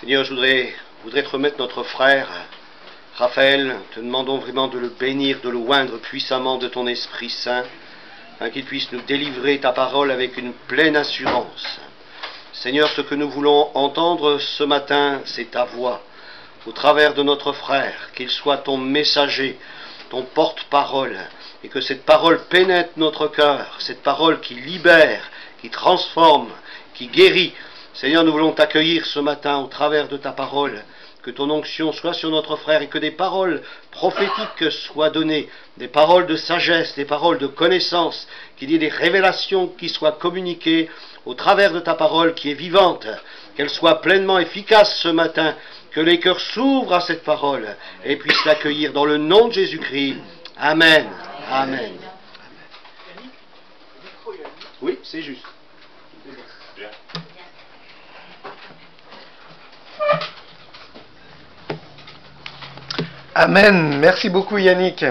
Seigneur, je voudrais te remettre notre frère, Raphaël. Te demandons vraiment de le bénir, de le oindre puissamment de ton Esprit Saint, afin qu'il puisse nous délivrer ta parole avec une pleine assurance. Seigneur, ce que nous voulons entendre ce matin, c'est ta voix, au travers de notre frère, qu'il soit ton messager, ton porte-parole, et que cette parole pénètre notre cœur, cette parole qui libère, qui transforme, qui guérit. Seigneur, nous voulons t'accueillir ce matin au travers de ta parole, que ton onction soit sur notre frère et que des paroles prophétiques soient données, des paroles de sagesse, des paroles de connaissance, qu'il y ait des révélations qui soient communiquées au travers de ta parole qui est vivante, qu'elle soit pleinement efficace ce matin, que les cœurs s'ouvrent à cette parole et puissent l'accueillir dans le nom de Jésus-Christ. Amen. Amen. Oui, c'est juste. Amen. Merci beaucoup Yannick.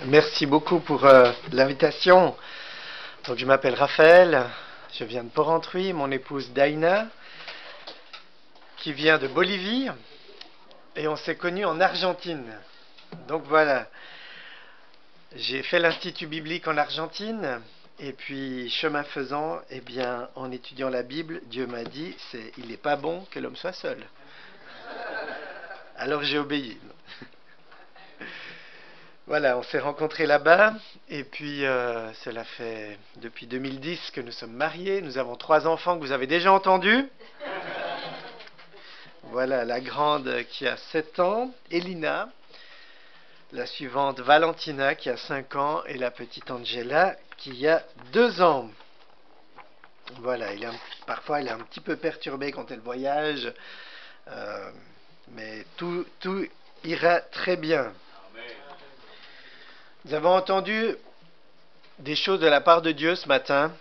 Merci beaucoup pour l'invitation. Donc je m'appelle Raphaël, je viens de Porrentruy, mon épouse Daina, qui vient de Bolivie, et on s'est connus en Argentine. Donc voilà, j'ai fait l'Institut biblique en Argentine, et puis chemin faisant, eh bien, en étudiant la Bible, Dieu m'a dit, il n'est pas bon que l'homme soit seul. Alors j'ai obéi. Voilà, on s'est rencontrés là-bas, et puis cela fait depuis 2010 que nous sommes mariés. Nous avons 3 enfants que vous avez déjà entendus. Voilà, la grande qui a 7 ans, Elina, la suivante Valentina qui a 5 ans, et la petite Angela qui a 2 ans. Voilà, parfois elle est un petit peu perturbée quand elle voyage, mais tout ira très bien. Nous avons entendu des choses de la part de Dieu ce matin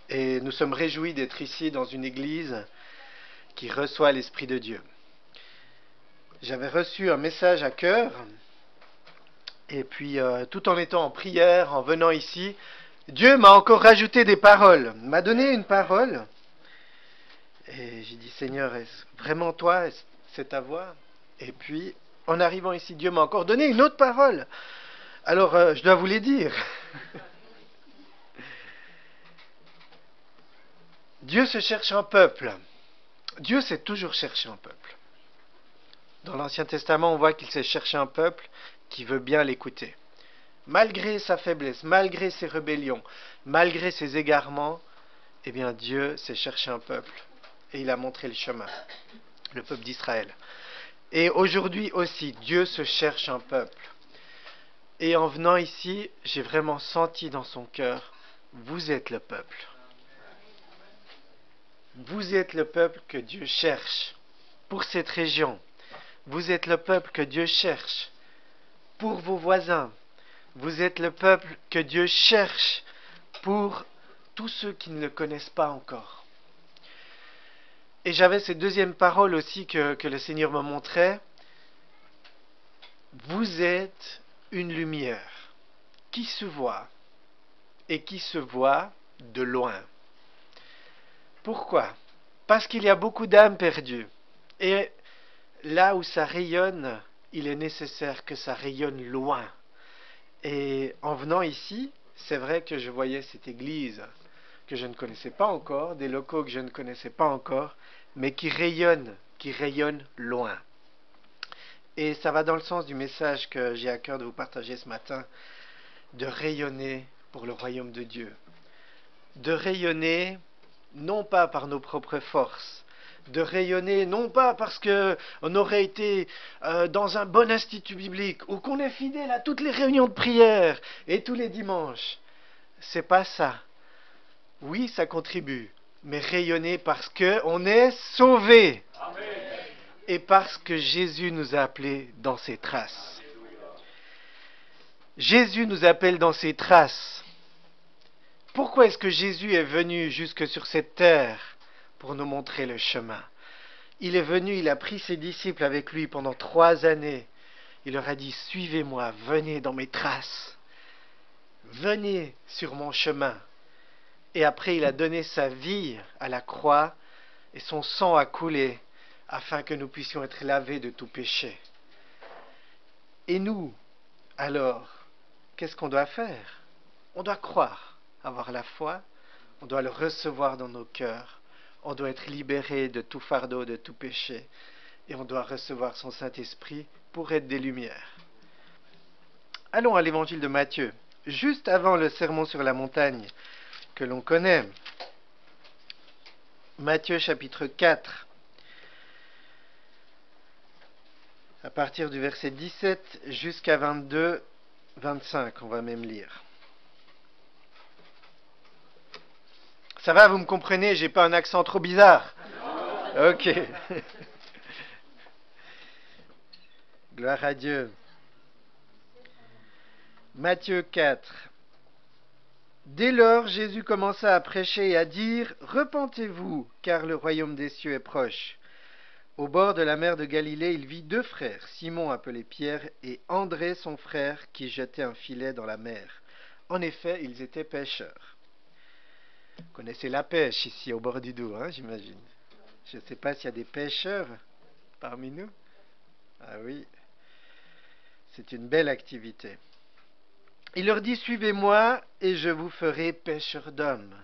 et nous sommes réjouis d'être ici dans une église qui reçoit l'Esprit de Dieu. J'avais reçu un message à cœur et puis tout en étant en prière, en venant ici, Dieu m'a encore rajouté des paroles, m'a donné une parole et j'ai dit Seigneur, est-ce vraiment toi, c'est ta voix? Et puis en arrivant ici, Dieu m'a encore donné une autre parole. Alors, je dois vous les dire. Dieu se cherche un peuple. Dieu s'est toujours cherché un peuple. Dans l'Ancien Testament, on voit qu'il s'est cherché un peuple qui veut bien l'écouter. Malgré sa faiblesse, malgré ses rébellions, malgré ses égarements, eh bien Dieu s'est cherché un peuple. Et il a montré le chemin. Le peuple d'Israël. Et aujourd'hui aussi, Dieu se cherche un peuple. Et en venant ici, j'ai vraiment senti dans son cœur, vous êtes le peuple. Vous êtes le peuple que Dieu cherche pour cette région. Vous êtes le peuple que Dieu cherche pour vos voisins. Vous êtes le peuple que Dieu cherche pour tous ceux qui ne le connaissent pas encore. Et j'avais cette deuxième parole aussi que le Seigneur me montrait. Vous êtes une lumière qui se voit et qui se voit de loin. Pourquoi? Parce qu'il y a beaucoup d'âmes perdues. Et là où ça rayonne, il est nécessaire que ça rayonne loin. Et en venant ici, c'est vrai que je voyais cette église que je ne connaissais pas encore, des locaux que je ne connaissais pas encore, mais qui rayonnent loin. Et ça va dans le sens du message que j'ai à cœur de vous partager ce matin, de rayonner pour le royaume de Dieu. De rayonner, non pas par nos propres forces, de rayonner non pas parce qu'on aurait été dans un bon institut biblique ou qu'on est fidèle à toutes les réunions de prière et tous les dimanches. C'est pas ça. Oui, ça contribue, mais rayonner parce qu'on est sauvé. Amen. Et parce que Jésus nous a appelés dans ses traces. Jésus nous appelle dans ses traces. Pourquoi est-ce que Jésus est venu jusque sur cette terre pour nous montrer le chemin? Il est venu, il a pris ses disciples avec lui pendant 3 années. Il leur a dit, suivez-moi, venez dans mes traces. Venez sur mon chemin. Et après, il a donné sa vie à la croix et son sang a coulé afin que nous puissions être lavés de tout péché. Et nous, alors, qu'est-ce qu'on doit faire? On doit croire, avoir la foi, on doit le recevoir dans nos cœurs, on doit être libéré de tout fardeau, de tout péché, et on doit recevoir son Saint-Esprit pour être des lumières. Allons à l'évangile de Matthieu, juste avant le sermon sur la montagne que l'on connaît. Matthieu chapitre 4, à partir du verset 17 jusqu'à 22, 25, on va même lire. Ça va, vous me comprenez, j'ai pas un accent trop bizarre? Ok. Gloire à Dieu. Matthieu 4. Dès lors, Jésus commença à prêcher et à dire: Repentez-vous, car le royaume des cieux est proche. Au bord de la mer de Galilée, il vit deux frères, Simon appelé Pierre et André son frère, qui jetaient un filet dans la mer. En effet, ils étaient pêcheurs. Vous connaissez la pêche ici au bord du Doubs, j'imagine. Je ne sais pas s'il y a des pêcheurs parmi nous. Ah oui, c'est une belle activité. Il leur dit: Suivez-moi et je vous ferai pêcheurs d'hommes.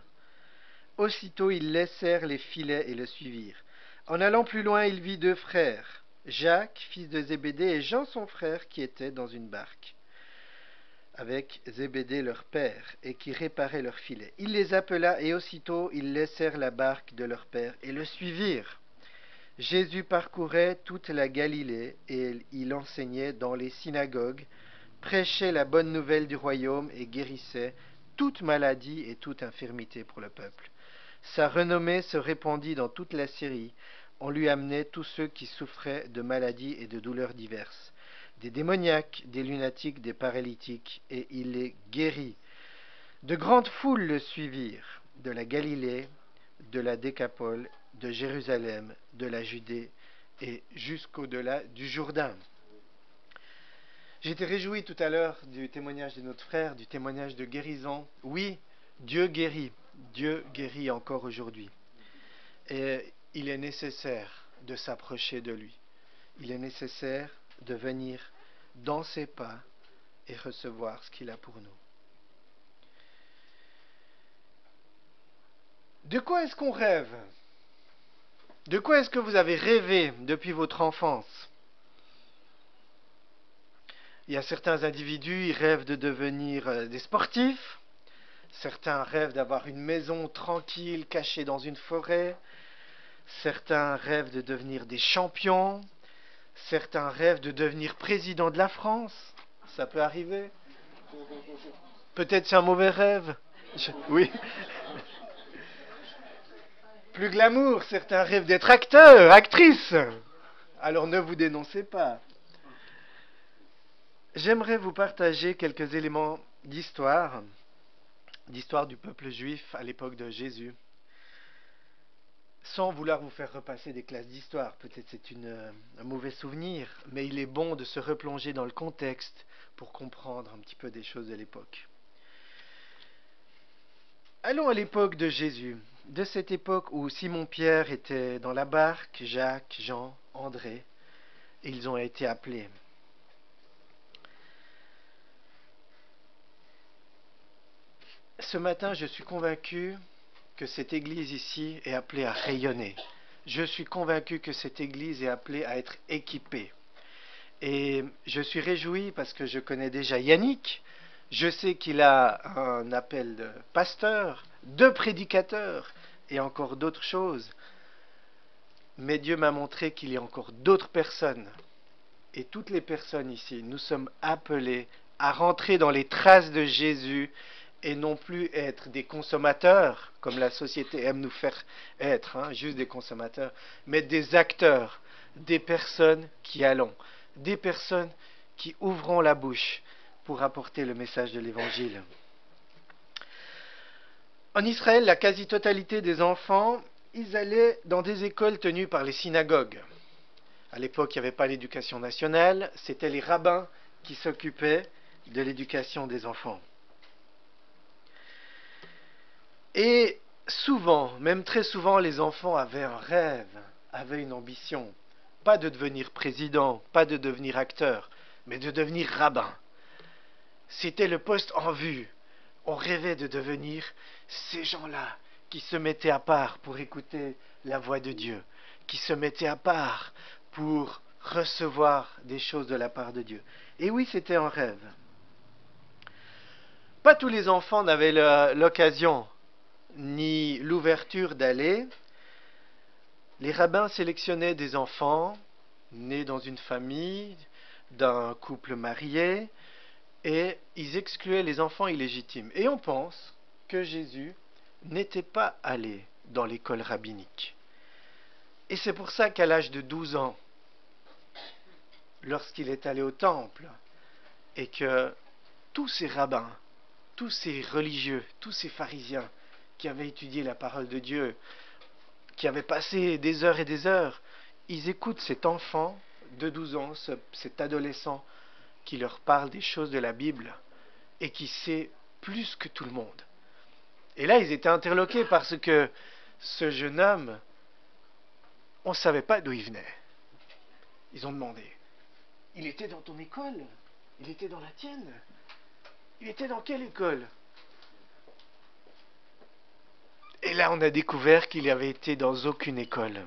Aussitôt ils laissèrent les filets et le suivirent. En allant plus loin, il vit deux frères, Jacques, fils de Zébédée, et Jean son frère, qui étaient dans une barque avec Zébédée leur père, et qui réparaient leurs filets. Il les appela, et aussitôt ils laissèrent la barque de leur père et le suivirent. Jésus parcourait toute la Galilée, et il enseignait dans les synagogues, prêchait la bonne nouvelle du royaume et guérissait toute maladie et toute infirmité pour le peuple. Sa renommée se répandit dans toute la Syrie. On lui amenait tous ceux qui souffraient de maladies et de douleurs diverses, des démoniaques, des lunatiques, des paralytiques, et il les guérit. De grandes foules le suivirent, de la Galilée, de la Décapole, de Jérusalem, de la Judée et jusqu'au-delà du Jourdain. J'étais réjoui tout à l'heure du témoignage de notre frère, du témoignage de guérison. Oui, Dieu guérit encore aujourd'hui. Et il est nécessaire de s'approcher de lui. Il est nécessaire de venir dans ses pas et recevoir ce qu'il a pour nous. De quoi est-ce qu'on rêve? De quoi est-ce que vous avez rêvé depuis votre enfance? Il y a certains individus, ils rêvent de devenir des sportifs. Certains rêvent d'avoir une maison tranquille, cachée dans une forêt. Certains rêvent de devenir des champions. Certains rêvent de devenir président de la France. Ça peut arriver. Peut-être c'est un mauvais rêve. Oui. Plus glamour, certains rêvent d'être acteurs, actrices. Alors ne vous dénoncez pas. J'aimerais vous partager quelques éléments d'histoire du peuple juif à l'époque de Jésus, sans vouloir vous faire repasser des classes d'histoire. Peut-être c'est un mauvais souvenir, mais il est bon de se replonger dans le contexte pour comprendre un petit peu des choses de l'époque. Allons à l'époque de Jésus, de cette époque où Simon-Pierre était dans la barque, Jacques, Jean, André, et ils ont été appelés. Ce matin, je suis convaincu que cette église ici est appelée à rayonner. Je suis convaincu que cette église est appelée à être équipée. Et je suis réjoui parce que je connais déjà Yannick. Je sais qu'il a un appel de pasteur, de prédicateur et encore d'autres choses. Mais Dieu m'a montré qu'il y a encore d'autres personnes. Et toutes les personnes ici, nous sommes appelés à rentrer dans les traces de Jésus et non plus être des consommateurs, comme la société aime nous faire être, juste des consommateurs, mais des acteurs, des personnes qui allons, des personnes qui ouvront la bouche pour apporter le message de l'Évangile. En Israël, la quasi-totalité des enfants, ils allaient dans des écoles tenues par les synagogues. À l'époque, il n'y avait pas l'éducation nationale, c'était les rabbins qui s'occupaient de l'éducation des enfants. Et souvent, même très souvent, les enfants avaient un rêve, avaient une ambition. pas de devenir président, pas de devenir acteur, mais de devenir rabbin. C'était le poste en vue. On rêvait de devenir ces gens-là qui se mettaient à part pour écouter la voix de Dieu, qui se mettaient à part pour recevoir des choses de la part de Dieu. Et oui, c'était un rêve. Pas tous les enfants n'avaient l'occasion ni l'ouverture d'aller. Les rabbins sélectionnaient des enfants nés dans une famille, d'un couple marié, et ils excluaient les enfants illégitimes. Et on pense que Jésus n'était pas allé dans l'école rabbinique. Et c'est pour ça qu'à l'âge de 12 ans, lorsqu'il est allé au temple, et que tous ces rabbins, tous ces religieux, tous ces pharisiens qui avaient étudié la parole de Dieu, qui avaient passé des heures et des heures, ils écoutent cet enfant de 12 ans, cet adolescent qui leur parle des choses de la Bible et qui sait plus que tout le monde. Et là, ils étaient interloqués parce que ce jeune homme, on ne savait pas d'où il venait. Ils ont demandé, il était dans ton école? Il était dans la tienne? Il était dans quelle école? Et là, on a découvert qu'il avait été dans aucune école.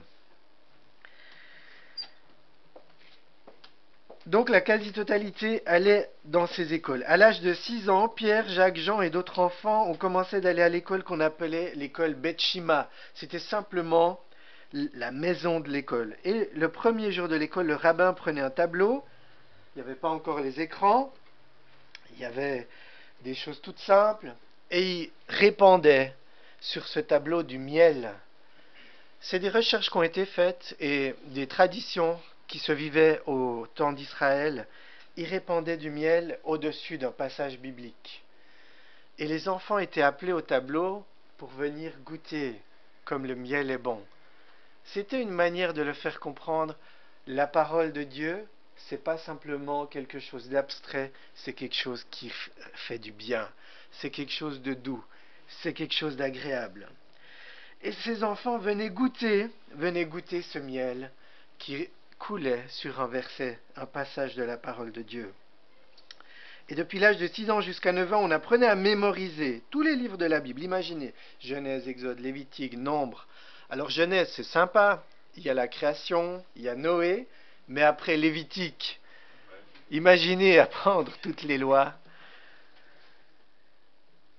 Donc la quasi-totalité allait dans ces écoles. À l'âge de 6 ans, Pierre, Jacques, Jean et d'autres enfants ont commencé d'aller à l'école qu'on appelait l'école Beth Shima. C'était simplement la maison de l'école. Et le premier jour de l'école, le rabbin prenait un tableau. Il n'y avait pas encore les écrans. Il y avait des choses toutes simples. Et il répandait sur ce tableau du miel. C'est des recherches qui ont été faites et des traditions qui se vivaient au temps d'Israël. Ils répandaient du miel au-dessus d'un passage biblique. Et les enfants étaient appelés au tableau pour venir goûter comme le miel est bon. C'était une manière de leur faire comprendre la parole de Dieu, c'est pas simplement quelque chose d'abstrait, c'est quelque chose qui fait du bien, c'est quelque chose de doux, c'est quelque chose d'agréable. Et ces enfants venaient goûter ce miel qui coulait sur un verset, un passage de la parole de Dieu. Et depuis l'âge de 6 ans jusqu'à 9 ans, on apprenait à mémoriser tous les livres de la Bible. Imaginez, Genèse, Exode, Lévitique, Nombre. Alors Genèse, c'est sympa, il y a la création, il y a Noé, mais après Lévitique, imaginez apprendre toutes les lois.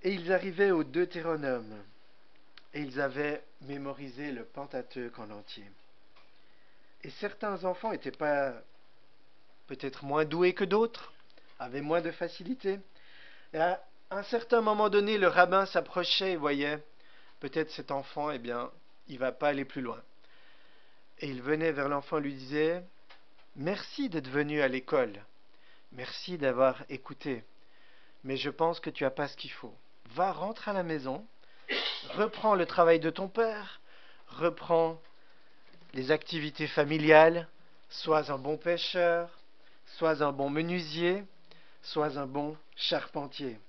Et ils arrivaient au Deutéronome, et ils avaient mémorisé le Pentateuque en entier. Et certains enfants n'étaient pas peut-être moins doués que d'autres, avaient moins de facilité. Et à un certain moment donné, le rabbin s'approchait et voyait, peut-être cet enfant, eh bien, il ne va pas aller plus loin. Et il venait vers l'enfant et lui disait, « Merci d'être venu à l'école, merci d'avoir écouté, mais je pense que tu n'as pas ce qu'il faut. Va, rentre à la maison, reprends le travail de ton père, reprends les activités familiales, sois un bon pêcheur, sois un bon menuisier, sois un bon charpentier. »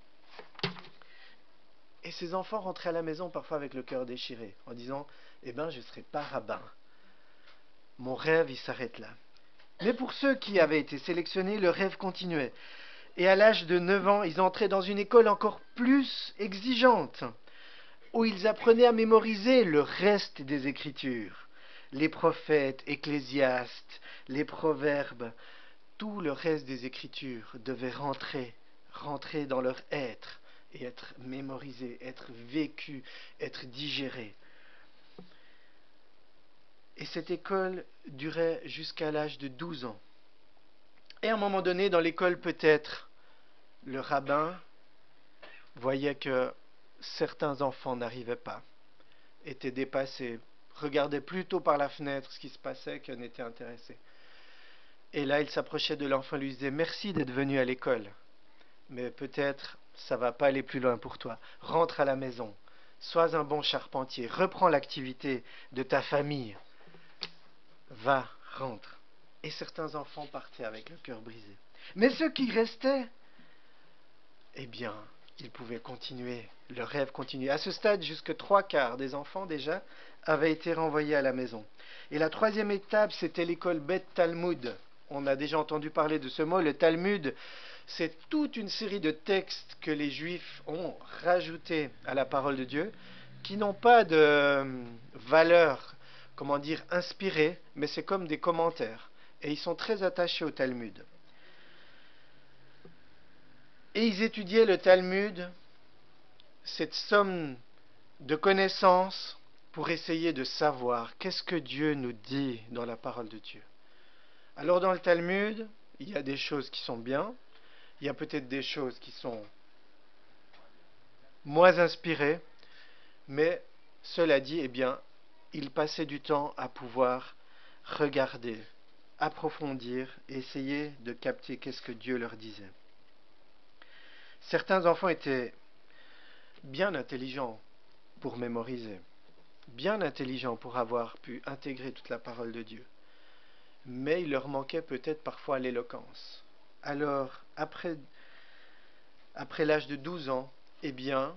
Et ces enfants rentraient à la maison parfois avec le cœur déchiré, en disant, « Eh bien, je ne serai pas rabbin. Mon rêve, il s'arrête là. » Mais pour ceux qui avaient été sélectionnés, le rêve continuait. Et à l'âge de 9 ans, ils entraient dans une école encore plus exigeante, où ils apprenaient à mémoriser le reste des Écritures. Les prophètes, Ecclésiastes, les proverbes, tout le reste des Écritures devait rentrer dans leur être et être mémorisé, être vécu, être digéré. Et cette école durait jusqu'à l'âge de 12 ans. Et à un moment donné, dans l'école, peut-être, le rabbin voyait que certains enfants n'arrivaient pas, étaient dépassés, regardaient plutôt par la fenêtre ce qui se passait que n'étaient intéressés. Et là, il s'approchait de l'enfant et lui disait « Merci d'être venu à l'école, mais peut-être ça ne va pas aller plus loin pour toi. Rentre à la maison, sois un bon charpentier, reprends l'activité de ta famille. Va, rentre. » Et certains enfants partaient avec le cœur brisé. Mais ceux qui restaient, eh bien, ils pouvaient continuer, leur rêve continuait. À ce stade, jusque 3/4 des enfants déjà avaient été renvoyés à la maison. Et la troisième étape, c'était l'école Beth Talmud. On a déjà entendu parler de ce mot. Le Talmud, c'est toute une série de textes que les Juifs ont rajoutés à la parole de Dieu, qui n'ont pas de valeur, comment dire, inspirée, mais c'est comme des commentaires. Et ils sont très attachés au Talmud. Et ils étudiaient le Talmud, cette somme de connaissances, pour essayer de savoir qu'est-ce que Dieu nous dit dans la parole de Dieu. Alors dans le Talmud, il y a des choses qui sont bien, il y a peut-être des choses qui sont moins inspirées, mais cela dit, eh bien, ils passaient du temps à pouvoir regarder, approfondir et essayer de capter qu'est-ce que Dieu leur disait. Certains enfants étaient bien intelligents pour mémoriser, bien intelligents pour avoir pu intégrer toute la parole de Dieu. Mais il leur manquait peut-être parfois l'éloquence. Alors, après l'âge de 12 ans, eh bien,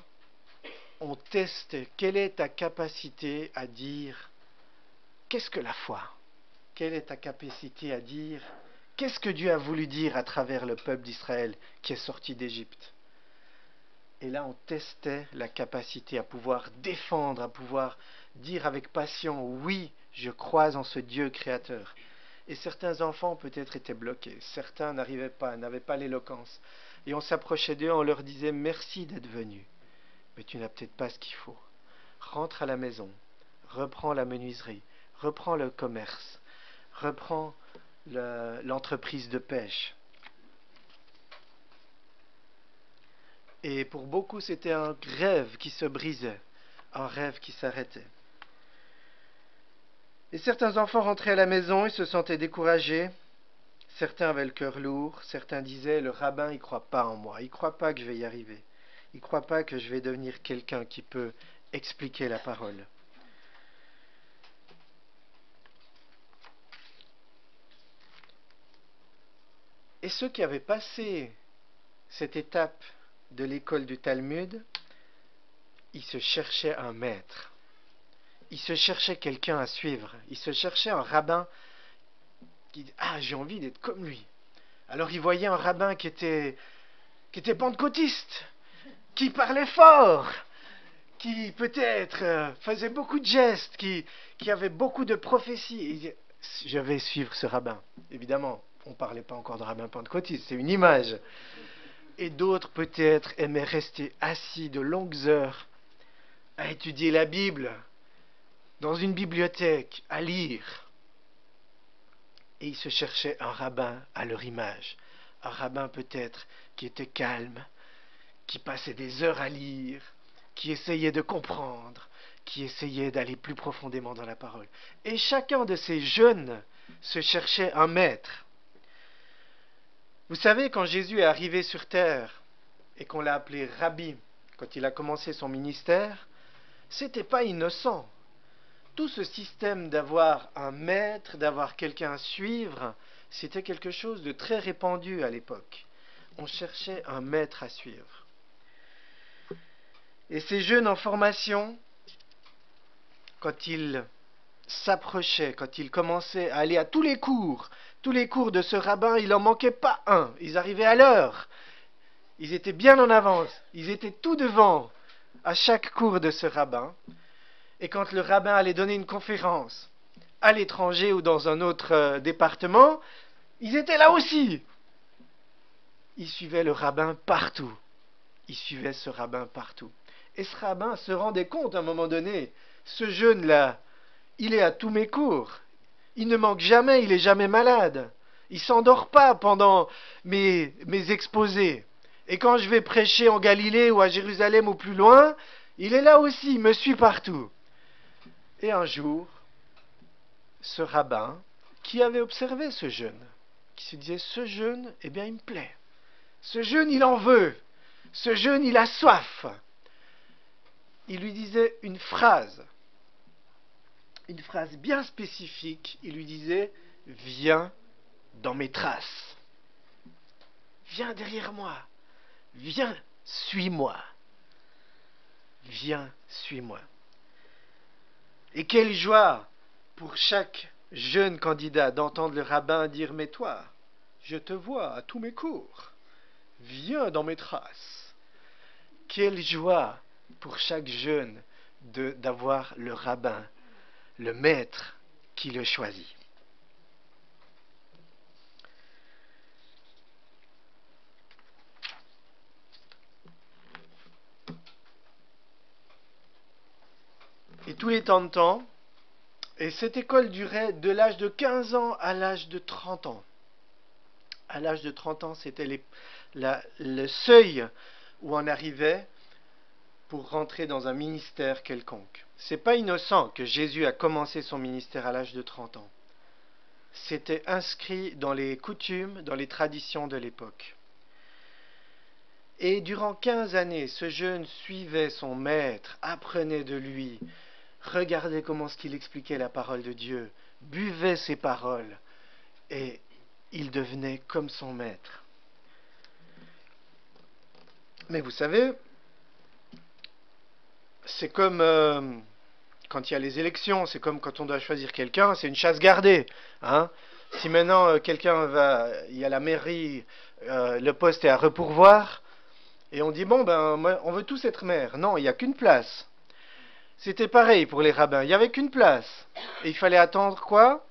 on teste quelle est ta capacité à dire qu'est-ce que la foi? Quelle est ta capacité à dire qu'est-ce que Dieu a voulu dire à travers le peuple d'Israël qui est sorti d'Égypte? Et là, on testait la capacité à pouvoir défendre, à pouvoir dire avec passion, oui, je crois en ce Dieu créateur. Et certains enfants peut-être étaient bloqués, certains n'arrivaient pas, n'avaient pas l'éloquence. Et on s'approchait d'eux, on leur disait, merci d'être venus, mais tu n'as peut-être pas ce qu'il faut. Rentre à la maison, reprends la menuiserie, reprends le commerce, reprends l'entreprise de pêche. Et pour beaucoup, c'était un rêve qui se brisait, un rêve qui s'arrêtait. Et certains enfants rentraient à la maison, ils se sentaient découragés. Certains avaient le cœur lourd, certains disaient, le rabbin, il ne croit pas en moi, il ne croit pas que je vais y arriver. Il ne croit pas que je vais devenir quelqu'un qui peut expliquer la parole. Et ceux qui avaient passé cette étape de l'école du Talmud, ils se cherchaient un maître. Ils se cherchaient quelqu'un à suivre. Ils se cherchaient un rabbin qui dit « Ah, j'ai envie d'être comme lui ». Alors ils voyaient un rabbin qui était pentecôtiste, qui parlait fort, qui peut-être faisait beaucoup de gestes, qui avait beaucoup de prophéties. Et ils disaient « Je vais suivre ce rabbin ». Évidemment, on ne parlait pas encore de rabbin pentecôtiste, c'est une image. Et d'autres peut-être aimaient rester assis de longues heures à étudier la Bible, dans une bibliothèque, à lire. Et ils se cherchaient un rabbin à leur image. Un rabbin peut-être qui était calme, qui passait des heures à lire, qui essayait de comprendre, qui essayait d'aller plus profondément dans la parole. Et chacun de ces jeunes se cherchait un maître. Vous savez, quand Jésus est arrivé sur terre et qu'on l'a appelé Rabbi, quand il a commencé son ministère, c'était pas innocent. Tout ce système d'avoir un maître, d'avoir quelqu'un à suivre, c'était quelque chose de très répandu à l'époque. On cherchait un maître à suivre. Et ces jeunes en formation, quand ils s'approchaient, quand ils commençaient à aller à tous les cours de ce rabbin, il n'en manquait pas un. Ils arrivaient à l'heure. Ils étaient bien en avance. Ils étaient tout devant à chaque cours de ce rabbin. Et quand le rabbin allait donner une conférence à l'étranger ou dans un autre département, ils étaient là aussi. Ils suivaient le rabbin partout. Ils suivaient ce rabbin partout. Et ce rabbin se rendait compte à un moment donné, ce jeune-là, il est à tous mes cours. Il ne manque jamais, il est jamais malade. Il s'endort pas pendant mes exposés. Et quand je vais prêcher en Galilée ou à Jérusalem ou plus loin, il est là aussi, il me suit partout. Et un jour, ce rabbin, qui avait observé ce jeune, qui se disait, ce jeune, eh bien, il me plaît. Ce jeune, il en veut. Ce jeune, il a soif. Il lui disait une phrase bien spécifique. Il lui disait, viens dans mes traces. Viens derrière moi. Viens suis-moi. Viens, suis-moi. Et quelle joie pour chaque jeune candidat d'entendre le rabbin dire « Mais toi, je te vois à tous mes cours. Viens dans mes traces. » Quelle joie pour chaque jeune d'avoir le rabbin, le maître qui le choisit. Et tous les temps de temps, et cette école durait de l'âge de 15 ans à l'âge de 30 ans. À l'âge de 30 ans, c'était le seuil où on arrivait pour rentrer dans un ministère quelconque. C'est pas innocent que Jésus a commencé son ministère à l'âge de 30 ans. C'était inscrit dans les coutumes, dans les traditions de l'époque. Et durant 15 années, ce jeune suivait son maître, apprenait de lui, regardait comment ce qu'il expliquait la parole de Dieu, buvait ses paroles, et il devenait comme son maître. Mais vous savez, c'est comme quand il y a les élections, c'est comme quand on doit choisir quelqu'un, c'est une chasse gardée. Hein. Si maintenant quelqu'un va, il y a la mairie, le poste est à repourvoir, et on dit, bon, ben, on veut tous être maire. Non, il n'y a qu'une place. C'était pareil pour les rabbins, il n'y avait qu'une place. Et il fallait attendre quoi?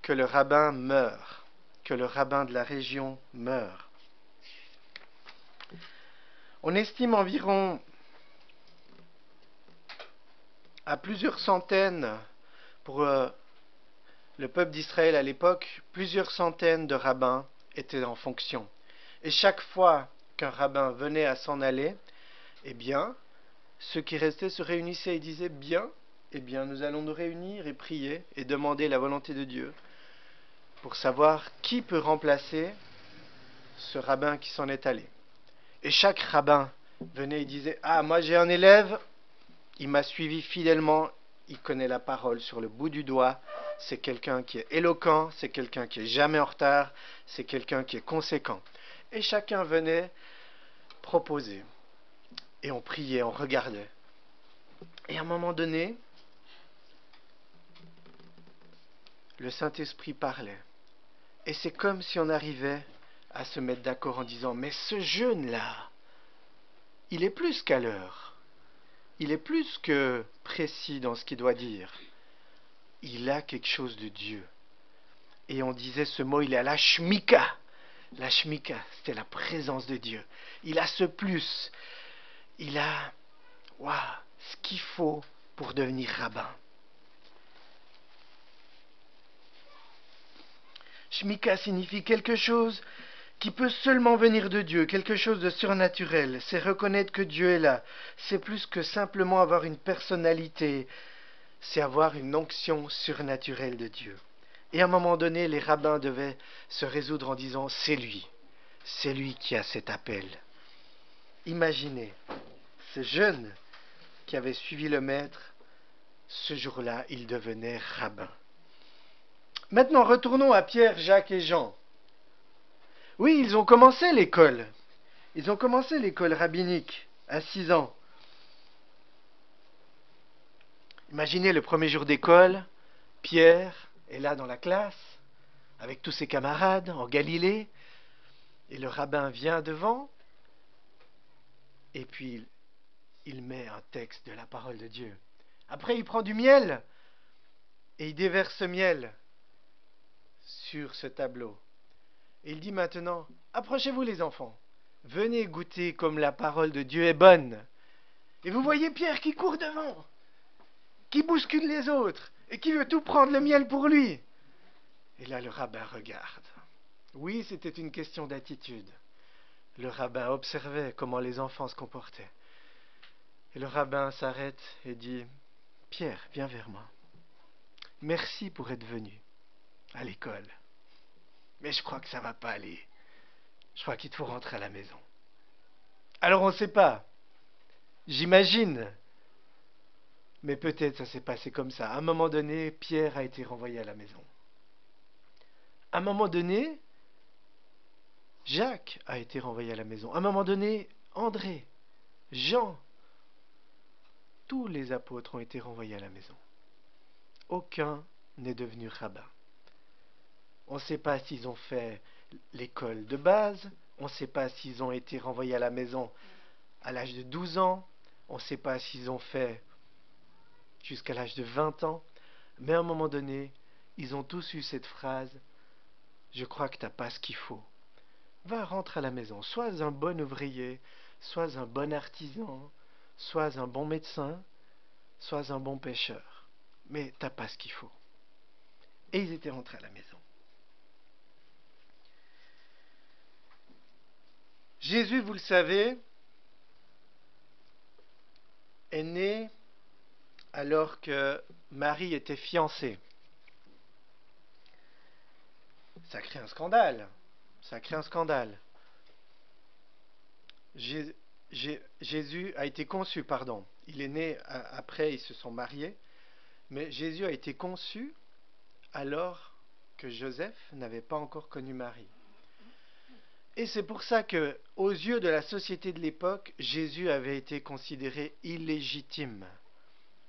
Que le rabbin meure, que le rabbin de la région meure. On estime environ à plusieurs centaines, pour le peuple d'Israël à l'époque, plusieurs centaines de rabbins étaient en fonction. Et chaque fois qu'un rabbin venait à s'en aller, eh bien, ceux qui restaient se réunissaient et disaient, bien, eh bien, nous allons nous réunir et prier et demander la volonté de Dieu pour savoir qui peut remplacer ce rabbin qui s'en est allé. Et chaque rabbin venait et disait, ah, moi j'ai un élève, il m'a suivi fidèlement, il connaît la parole sur le bout du doigt, c'est quelqu'un qui est éloquent, c'est quelqu'un qui est jamais en retard, c'est quelqu'un qui est conséquent. Et chacun venait proposer. Et on priait, on regardait. Et à un moment donné, le Saint-Esprit parlait. Et c'est comme si on arrivait à se mettre d'accord en disant, mais ce jeune-là, il est plus qu'à l'heure. Il est plus que précis dans ce qu'il doit dire. Il a quelque chose de Dieu. Et on disait ce mot, il est à la shmika. La shmika, c'était la présence de Dieu. Il a ce plus. Il a ce qu'il faut pour devenir rabbin. Shmika signifie quelque chose qui peut seulement venir de Dieu, quelque chose de surnaturel. C'est reconnaître que Dieu est là. C'est plus que simplement avoir une personnalité. C'est avoir une onction surnaturelle de Dieu. Et à un moment donné, les rabbins devaient se résoudre en disant, c'est lui qui a cet appel. Imaginez, ce jeune qui avait suivi le maître, ce jour-là, il devenait rabbin. Maintenant, retournons à Pierre, Jacques et Jean. Oui, ils ont commencé l'école. Ils ont commencé l'école rabbinique à 6 ans. Imaginez le premier jour d'école, Pierre est là dans la classe, avec tous ses camarades en Galilée, et le rabbin vient devant, et puis il met un texte de la parole de Dieu. Après, il prend du miel, et il déverse ce miel sur ce tableau. Et il dit maintenant, approchez-vous les enfants, venez goûter comme la parole de Dieu est bonne. Et vous voyez Pierre qui court devant, qui bouscule les autres, et qui veut tout prendre le miel pour lui. Et là, le rabbin regarde. Oui, c'était une question d'attitude. Le rabbin observait comment les enfants se comportaient. Et le rabbin s'arrête et dit, Pierre, viens vers moi. Merci pour être venu à l'école. Mais je crois que ça ne va pas aller. Je crois qu'il te faut rentrer à la maison. Alors on ne sait pas. J'imagine. Mais peut-être ça s'est passé comme ça. À un moment donné, Pierre a été renvoyé à la maison. À un moment donné, Jacques a été renvoyé à la maison. À un moment donné, André, Jean, tous les apôtres ont été renvoyés à la maison. Aucun n'est devenu rabbin. On ne sait pas s'ils ont fait l'école de base, on ne sait pas s'ils ont été renvoyés à la maison à l'âge de 12 ans, on ne sait pas s'ils ont fait jusqu'à l'âge de 20 ans, mais à un moment donné, ils ont tous eu cette phrase « Je crois que tu n'as pas ce qu'il faut. Va, rentre à la maison, sois un bon ouvrier, sois un bon artisan, sois un bon médecin, sois un bon pêcheur, mais tu n'as pas ce qu'il faut. » Et ils étaient rentrés à la maison. Jésus, vous le savez, est né alors que Marie était fiancée. Ça crée un scandale. Ça crée un scandale. Jésus a été conçu, pardon. Il est né après, ils se sont mariés. Mais Jésus a été conçu alors que Joseph n'avait pas encore connu Marie. Et c'est pour ça que, aux yeux de la société de l'époque, Jésus avait été considéré illégitime.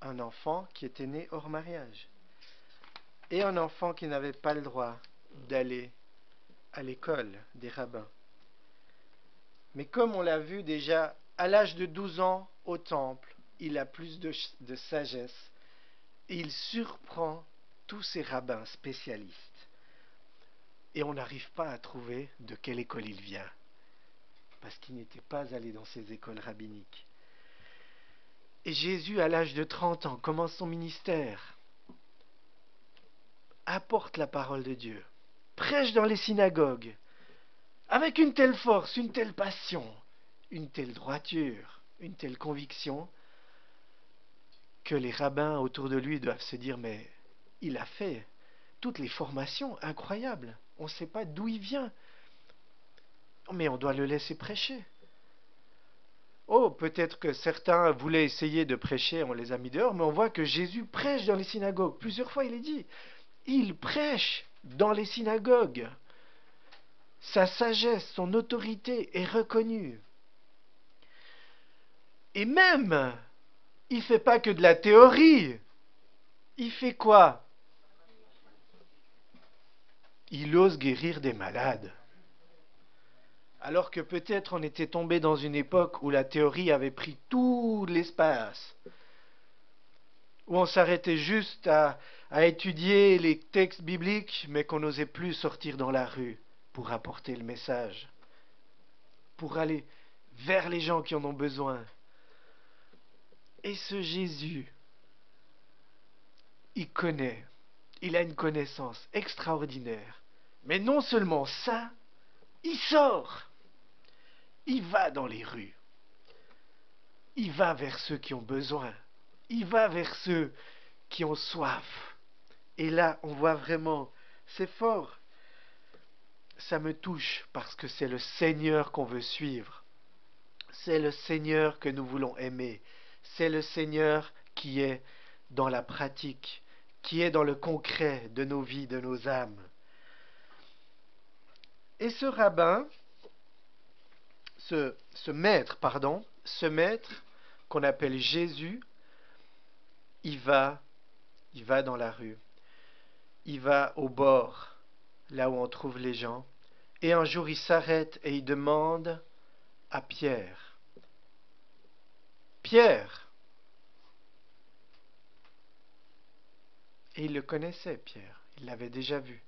Un enfant qui était né hors mariage. Et un enfant qui n'avait pas le droit d'aller à l'école des rabbins. Mais comme on l'a vu déjà, à l'âge de 12 ans, au temple, il a plus de sagesse et il surprend tous ces rabbins spécialistes. Et on n'arrive pas à trouver de quelle école il vient, parce qu'il n'était pas allé dans ces écoles rabbiniques. Et Jésus, à l'âge de 30 ans, commence son ministère, apporte la parole de Dieu, prêche dans les synagogues, avec une telle force, une telle passion, une telle droiture, une telle conviction, que les rabbins autour de lui doivent se dire, mais il a fait toutes les formations incroyables, on ne sait pas d'où il vient, mais on doit le laisser prêcher. Oh, peut-être que certains voulaient essayer de prêcher, on les a mis dehors, mais on voit que Jésus prêche dans les synagogues. Plusieurs fois, il est dit, il prêche dans les synagogues. Sa sagesse, son autorité est reconnue. Et même, il ne fait pas que de la théorie. Il fait quoi? Il ose guérir des malades. Alors que peut-être on était tombé dans une époque où la théorie avait pris tout l'espace, où on s'arrêtait juste à étudier les textes bibliques, mais qu'on n'osait plus sortir dans la rue pour apporter le message, pour aller vers les gens qui en ont besoin. Et ce Jésus, il connaît, il a une connaissance extraordinaire. Mais non seulement ça, il sort. Il va dans les rues. Il va vers ceux qui ont besoin. Il va vers ceux qui ont soif. Et là, on voit vraiment, c'est fort. Ça me touche parce que c'est le Seigneur qu'on veut suivre. C'est le Seigneur que nous voulons aimer. C'est le Seigneur qui est dans la pratique, qui est dans le concret de nos vies, de nos âmes. Et ce rabbin, ce maître qu'on appelle Jésus, il va dans la rue, il va au bord, là où on trouve les gens, et un jour il s'arrête et il demande à Pierre, et il le connaissait, Pierre, il l'avait déjà vu.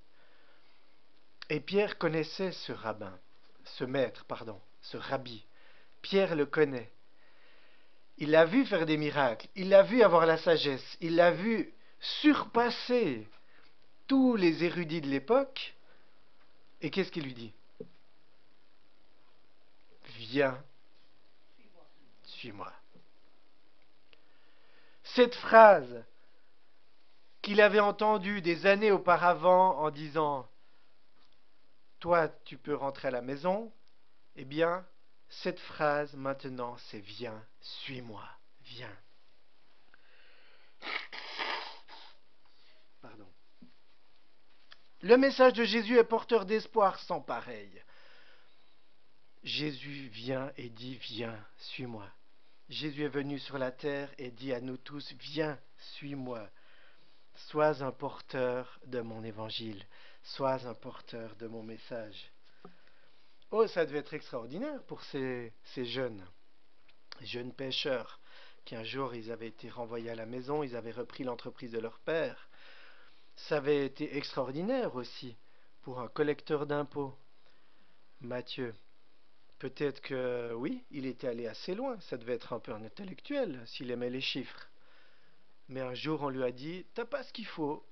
Et Pierre connaissait ce rabbin, ce rabbi. Pierre le connaît. Il l'a vu faire des miracles, il l'a vu avoir la sagesse, il l'a vu surpasser tous les érudits de l'époque. Et qu'est-ce qu'il lui dit? Viens, suis-moi. Cette phrase qu'il avait entendue des années auparavant en disant « Toi, tu peux rentrer à la maison », eh bien, cette phrase maintenant, c'est « Viens, suis-moi, viens ». Pardon. Le message de Jésus est porteur d'espoir sans pareil. Jésus vient et dit, viens, suis-moi. Jésus est venu sur la terre et dit à nous tous, viens, suis-moi. Sois un porteur de mon évangile, sois un porteur de mon message. Oh, ça devait être extraordinaire pour ces jeunes pêcheurs, qui un jour ils avaient été renvoyés à la maison, ils avaient repris l'entreprise de leur père. Ça avait été extraordinaire aussi pour un collecteur d'impôts, Matthieu. Peut-être que, oui, il était allé assez loin, ça devait être un peu un intellectuel s'il aimait les chiffres. Mais un jour on lui a dit, t'as pas ce qu'il faut,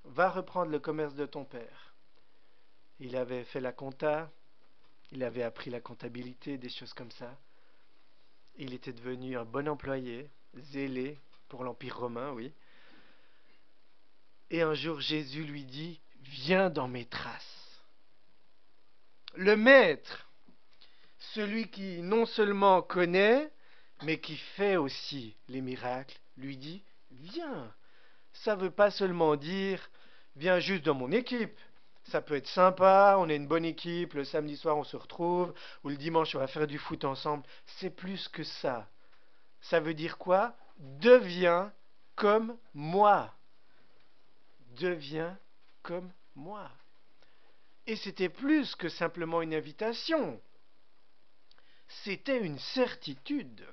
va reprendre le commerce de ton père. Il avait fait la compta, il avait appris la comptabilité, des choses comme ça. Il était devenu un bon employé, zélé pour l'Empire romain, oui. Et un jour Jésus lui dit, viens dans mes traces. Le maître, celui qui non seulement connaît, mais qui fait aussi les miracles, lui dit, viens. Ça ne veut pas seulement dire, viens juste dans mon équipe. Ça peut être sympa, on est une bonne équipe, le samedi soir on se retrouve, ou le dimanche on va faire du foot ensemble. C'est plus que ça. Ça veut dire quoi? Deviens comme moi. Deviens comme moi. Et c'était plus que simplement une invitation. C'était une certitude.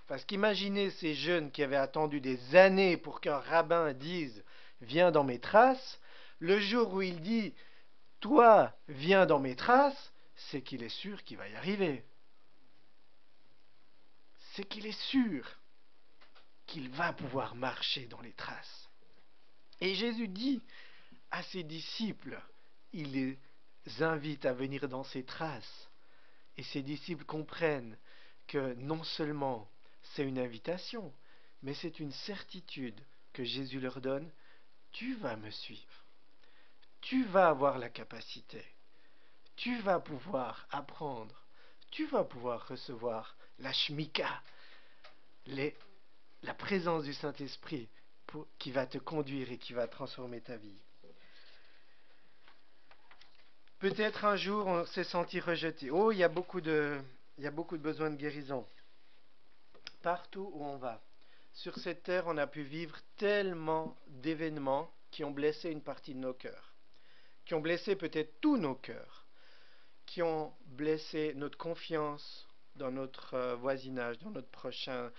Parce qu'imaginez ces jeunes qui avaient attendu des années pour qu'un rabbin dise « Viens dans mes traces », le jour où il dit « Toi, viens dans mes traces », c'est qu'il est sûr qu'il va y arriver. C'est qu'il est sûr qu'il va pouvoir marcher dans les traces. Et Jésus dit à ses disciples, il les invite à venir dans ses traces. Et ses disciples comprennent que non seulement c'est une invitation, mais c'est une certitude que Jésus leur donne, tu vas me suivre, tu vas avoir la capacité, tu vas pouvoir apprendre, tu vas pouvoir recevoir la shmika, la présence du Saint-Esprit qui va te conduire et qui va transformer ta vie. Peut-être un jour on s'est senti rejeté. Oh, il y a beaucoup de besoins de guérison. Partout où on va. Sur cette terre, on a pu vivre tellement d'événements qui ont blessé une partie de nos cœurs. Qui ont blessé peut-être tous nos cœurs. Qui ont blessé notre confiance dans notre voisinage, dans notre prochain,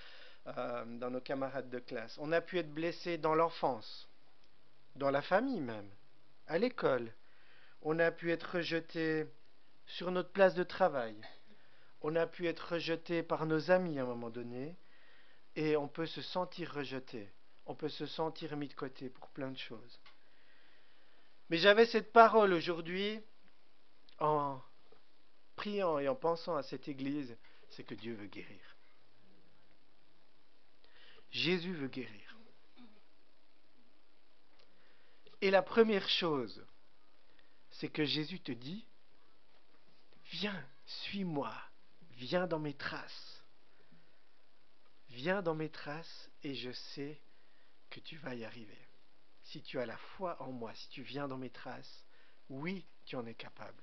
dans nos camarades de classe. On a pu être blessé dans l'enfance, dans la famille même, à l'école. On a pu être rejeté sur notre place de travail. On a pu être rejeté par nos amis à un moment donné. Et on peut se sentir rejeté. On peut se sentir mis de côté pour plein de choses. Mais j'avais cette parole aujourd'hui, en priant et en pensant à cette église, c'est que Dieu veut guérir. Jésus veut guérir. Et la première chose, c'est que Jésus te dit, viens, suis-moi, viens dans mes traces. Viens dans mes traces et je sais que tu vas y arriver. Si tu as la foi en moi, si tu viens dans mes traces, oui, tu en es capable.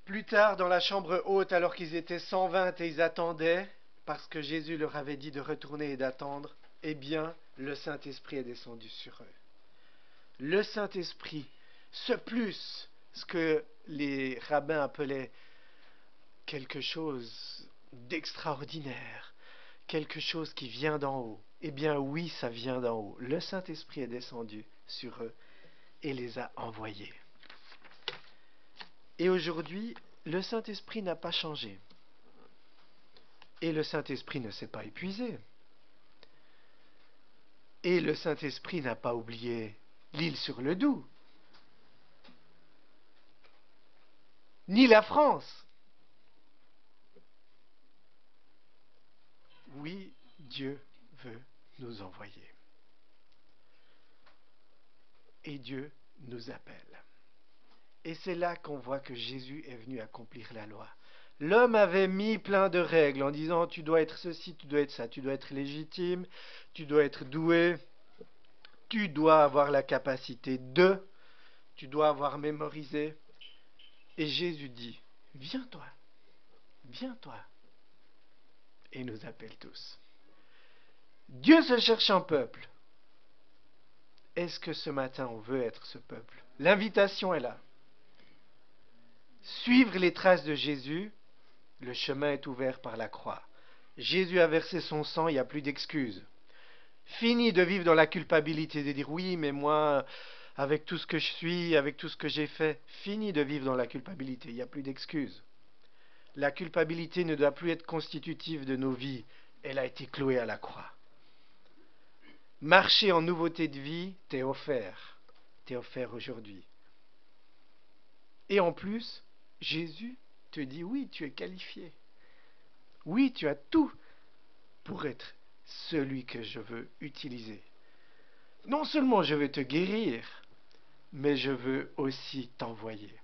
Plus tard, dans la chambre haute, alors qu'ils étaient 120 et ils attendaient, parce que Jésus leur avait dit de retourner et d'attendre, eh bien, le Saint-Esprit est descendu sur eux. Le Saint-Esprit, ce plus, ce que les rabbins appelaient quelque chose d'extraordinaire, quelque chose qui vient d'en haut. Eh bien oui, ça vient d'en haut. Le Saint-Esprit est descendu sur eux et les a envoyés. Et aujourd'hui, le Saint-Esprit n'a pas changé. Et le Saint-Esprit ne s'est pas épuisé. Et le Saint-Esprit n'a pas oublié l'île sur le Doubs. Ni la France. Oui, Dieu veut nous envoyer. Et Dieu nous appelle. Et c'est là qu'on voit que Jésus est venu accomplir la loi. L'homme avait mis plein de règles en disant tu dois être ceci, tu dois être ça, tu dois être légitime, tu dois être doué, tu dois avoir la capacité de, tu dois avoir mémorisé. Et Jésus dit, viens-toi, viens-toi. Et il nous appelle tous. Dieu se cherche un peuple. Est-ce que ce matin on veut être ce peuple? L'invitation est là. Suivre les traces de Jésus, le chemin est ouvert par la croix. Jésus a versé son sang, il n'y a plus d'excuses. Fini de vivre dans la culpabilité, de dire oui, mais moi, avec tout ce que je suis, avec tout ce que j'ai fait, fini de vivre dans la culpabilité, il n'y a plus d'excuses. La culpabilité ne doit plus être constitutive de nos vies, elle a été clouée à la croix. Marcher en nouveauté de vie t'est offert aujourd'hui. Et en plus, Jésus te dit oui, tu es qualifié. Oui, tu as tout pour être celui que je veux utiliser. Non seulement je veux te guérir, mais je veux aussi t'envoyer.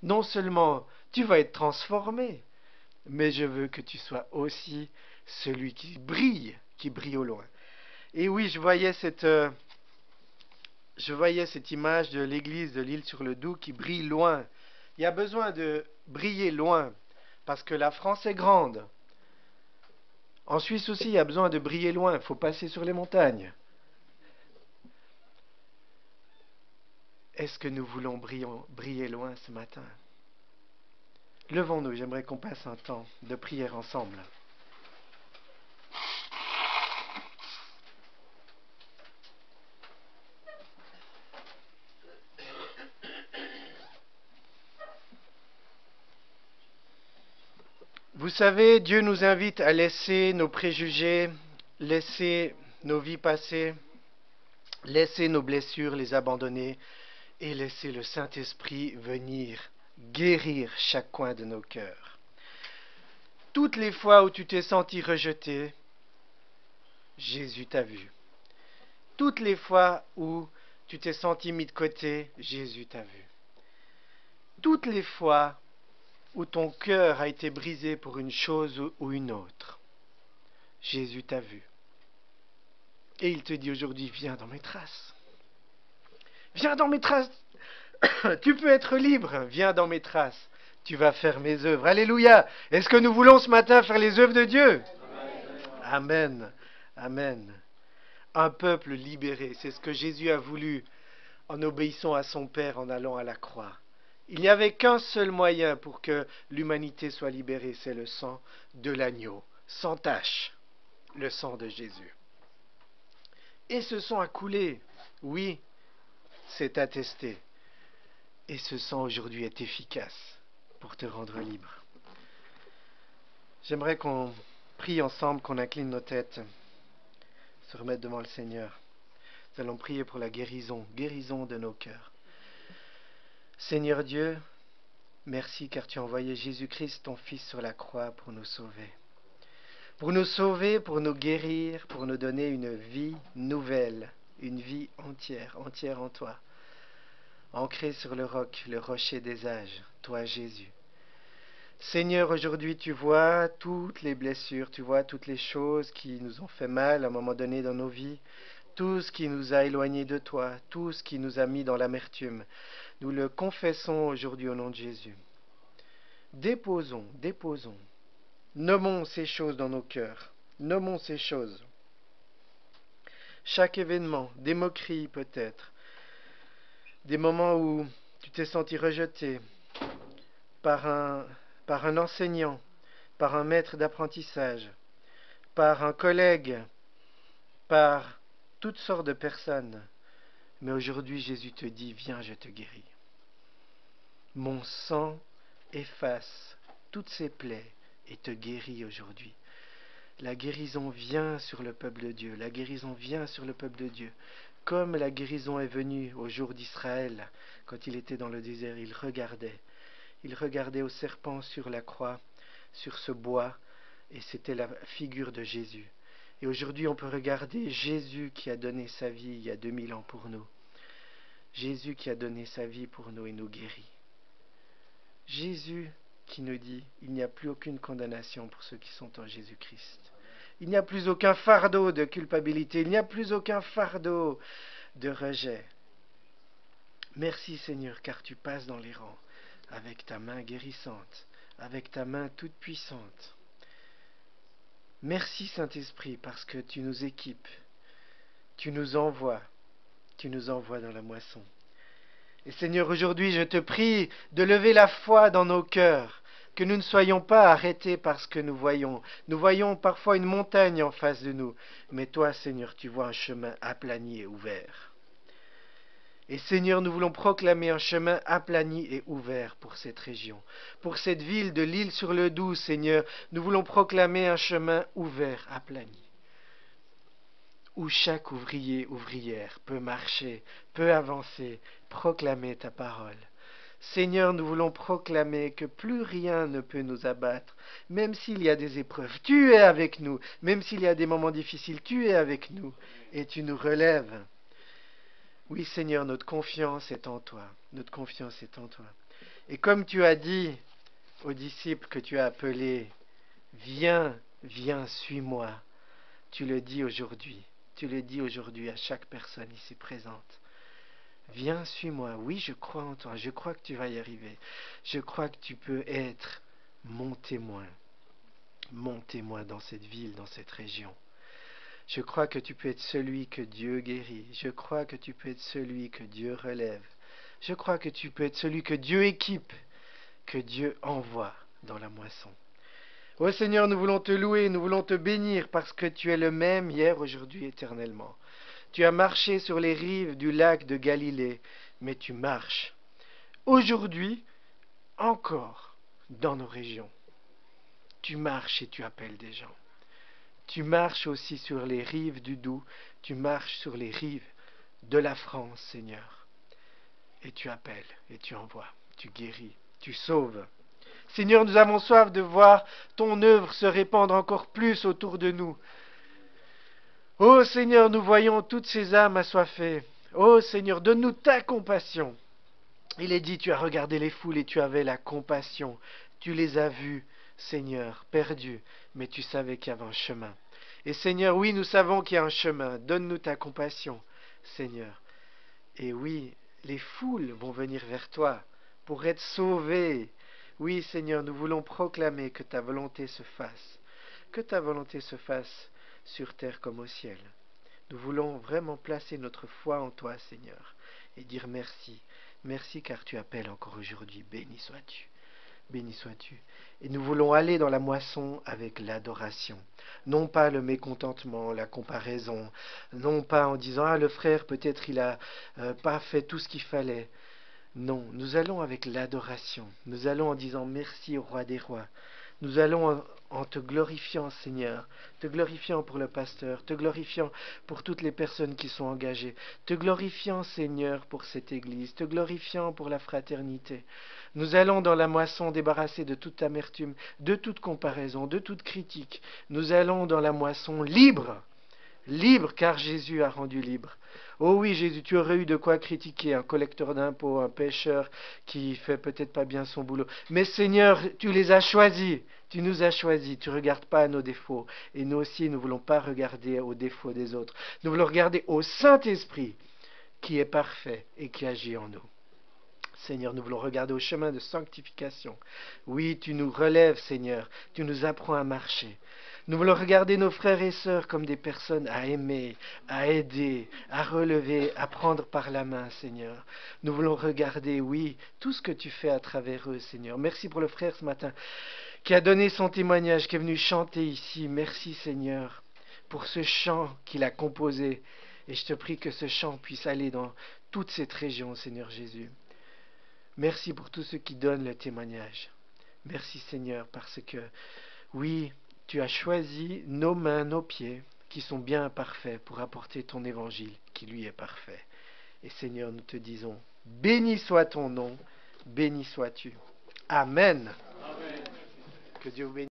Non seulement tu vas être transformé, mais je veux que tu sois aussi celui qui brille au loin. Et oui, je voyais cette image de l'église de l'Île-sur-le-Doubs qui brille loin. Il y a besoin de briller loin, parce que la France est grande. En Suisse aussi, il y a besoin de briller loin, il faut passer sur les montagnes. Est-ce que nous voulons briller loin ce matin? Levons-nous, j'aimerais qu'on passe un temps de prière ensemble. Vous savez, Dieu nous invite à laisser nos préjugés, laisser nos vies passées, laisser nos blessures, les abandonner et laisser le Saint-Esprit venir guérir chaque coin de nos cœurs. Toutes les fois où tu t'es senti rejeté, Jésus t'a vu. Toutes les fois où tu t'es senti mis de côté, Jésus t'a vu. Toutes les fois où ton cœur a été brisé pour une chose ou une autre, Jésus t'a vu. Et il te dit aujourd'hui, viens dans mes traces. Viens dans mes traces. Tu peux être libre, viens dans mes traces. Tu vas faire mes œuvres. Alléluia. Est-ce que nous voulons ce matin faire les œuvres de Dieu? Amen. Amen. Un peuple libéré, c'est ce que Jésus a voulu en obéissant à son Père, en allant à la croix. Il n'y avait qu'un seul moyen pour que l'humanité soit libérée, c'est le sang de l'agneau, sans tache, le sang de Jésus. Et ce sang a coulé, oui, c'est attesté. Et ce sang aujourd'hui est efficace pour te rendre libre. J'aimerais qu'on prie ensemble, qu'on incline nos têtes, se remettre devant le Seigneur. Nous allons prier pour la guérison de nos cœurs. Seigneur Dieu, merci car tu as envoyé Jésus-Christ, ton Fils, sur la croix pour nous sauver. Pour nous sauver, pour nous guérir, pour nous donner une vie nouvelle, une vie entière en toi. Ancrée sur le roc, le rocher des âges, toi Jésus. Seigneur, aujourd'hui tu vois toutes les blessures, tu vois toutes les choses qui nous ont fait mal à un moment donné dans nos vies, tout ce qui nous a éloignés de toi, tout ce qui nous a mis dans l'amertume. Nous le confessons aujourd'hui au nom de Jésus. Déposons. Nommons ces choses dans nos cœurs. Nommons ces choses. Chaque événement, des moqueries peut-être, des moments où tu t'es senti rejeté par un enseignant, par un maître d'apprentissage, par un collègue, par toutes sortes de personnes. Mais aujourd'hui, Jésus te dit, viens, je te guéris. Mon sang efface toutes ces plaies et te guérit aujourd'hui. La guérison vient sur le peuple de Dieu. La guérison vient sur le peuple de Dieu. Comme la guérison est venue au jour d'Israël, quand il était dans le désert, il regardait au serpent sur la croix, sur ce bois, et c'était la figure de Jésus. Et aujourd'hui, on peut regarder Jésus qui a donné sa vie il y a 2000 ans pour nous. Jésus qui a donné sa vie pour nous et nous guérit. Jésus qui nous dit, il n'y a plus aucune condamnation pour ceux qui sont en Jésus-Christ. Il n'y a plus aucun fardeau de culpabilité, il n'y a plus aucun fardeau de rejet. Merci Seigneur, car tu passes dans les rangs avec ta main guérissante, avec ta main toute puissante. Merci Saint-Esprit, parce que tu nous équipes, tu nous envoies dans la moisson. Et Seigneur, aujourd'hui, je te prie de lever la foi dans nos cœurs, que nous ne soyons pas arrêtés par ce que nous voyons. Nous voyons parfois une montagne en face de nous, mais toi, Seigneur, tu vois un chemin aplani et ouvert. Et Seigneur, nous voulons proclamer un chemin aplani et ouvert pour cette région. Pour cette ville de l'Isle-sur-le-Doubs, Seigneur, nous voulons proclamer un chemin ouvert, aplani, où chaque ouvrier, ouvrière peut marcher, peut avancer, proclamer ta parole. Seigneur, nous voulons proclamer que plus rien ne peut nous abattre, même s'il y a des épreuves. Tu es avec nous, même s'il y a des moments difficiles, tu es avec nous et tu nous relèves. Oui, Seigneur, notre confiance est en toi. Notre confiance est en toi. Et comme tu as dit aux disciples que tu as appelés, viens, viens, suis-moi. Tu le dis aujourd'hui. Tu le dis aujourd'hui à chaque personne ici présente. Viens, suis-moi. Oui, je crois en toi. Je crois que tu vas y arriver. Je crois que tu peux être mon témoin. Mon témoin dans cette ville, dans cette région. Je crois que tu peux être celui que Dieu guérit. Je crois que tu peux être celui que Dieu relève. Je crois que tu peux être celui que Dieu équipe, que Dieu envoie dans la moisson. Ô Seigneur, nous voulons te louer, nous voulons te bénir parce que tu es le même hier, aujourd'hui, éternellement. Tu as marché sur les rives du lac de Galilée, mais tu marches aujourd'hui encore dans nos régions. Tu marches et tu appelles des gens. Tu marches aussi sur les rives du Doubs, tu marches sur les rives de la France, Seigneur. Et tu appelles, et tu envoies, tu guéris, tu sauves. Seigneur, nous avons soif de voir ton œuvre se répandre encore plus autour de nous. Ô Seigneur, nous voyons toutes ces âmes assoiffées. Ô Seigneur, donne-nous ta compassion. Il est dit, tu as regardé les foules et tu avais la compassion. Tu les as vues, Seigneur, perdus, mais tu savais qu'il y avait un chemin. Et Seigneur, oui, nous savons qu'il y a un chemin. Donne-nous ta compassion, Seigneur. Et oui, les foules vont venir vers toi pour être sauvées. Oui, Seigneur, nous voulons proclamer que ta volonté se fasse. Que ta volonté se fasse sur terre comme au ciel. Nous voulons vraiment placer notre foi en toi, Seigneur, et dire merci. Merci car tu appelles encore aujourd'hui. Béni sois-tu. Béni sois-tu. Et nous voulons aller dans la moisson avec l'adoration. Non pas le mécontentement, la comparaison. Non pas en disant, ah, le frère, peut-être il a pas fait tout ce qu'il fallait. Non, nous allons avec l'adoration. Nous allons en disant merci au roi des rois. Nous allons en te glorifiant, Seigneur, te glorifiant pour le pasteur, te glorifiant pour toutes les personnes qui sont engagées, te glorifiant, Seigneur, pour cette église, te glorifiant pour la fraternité. Nous allons dans la moisson débarrassés de toute amertume, de toute comparaison, de toute critique. Nous allons dans la moisson libre, libre car Jésus a rendu libre. Oh oui, Jésus, tu aurais eu de quoi critiquer un collecteur d'impôts, un pécheur qui fait peut-être pas bien son boulot. Mais Seigneur, tu les as choisis, tu nous as choisis, tu ne regardes pas à nos défauts. Et nous aussi, nous ne voulons pas regarder aux défauts des autres. Nous voulons regarder au Saint-Esprit qui est parfait et qui agit en nous. Seigneur, nous voulons regarder au chemin de sanctification. Oui, tu nous relèves, Seigneur, tu nous apprends à marcher. Nous voulons regarder nos frères et sœurs comme des personnes à aimer, à aider, à relever, à prendre par la main, Seigneur. Nous voulons regarder, oui, tout ce que tu fais à travers eux, Seigneur. Merci pour le frère ce matin qui a donné son témoignage, qui est venu chanter ici. Merci, Seigneur, pour ce chant qu'il a composé. Et je te prie que ce chant puisse aller dans toute cette région, Seigneur Jésus. Merci pour tous ceux qui donnent le témoignage. Merci, Seigneur, parce que, oui, tu as choisi nos mains, nos pieds, qui sont bien parfaits pour apporter ton évangile, qui lui est parfait. Et Seigneur, nous te disons, béni soit ton nom, béni sois-tu. Amen. Amen. Que Dieu vous bénisse.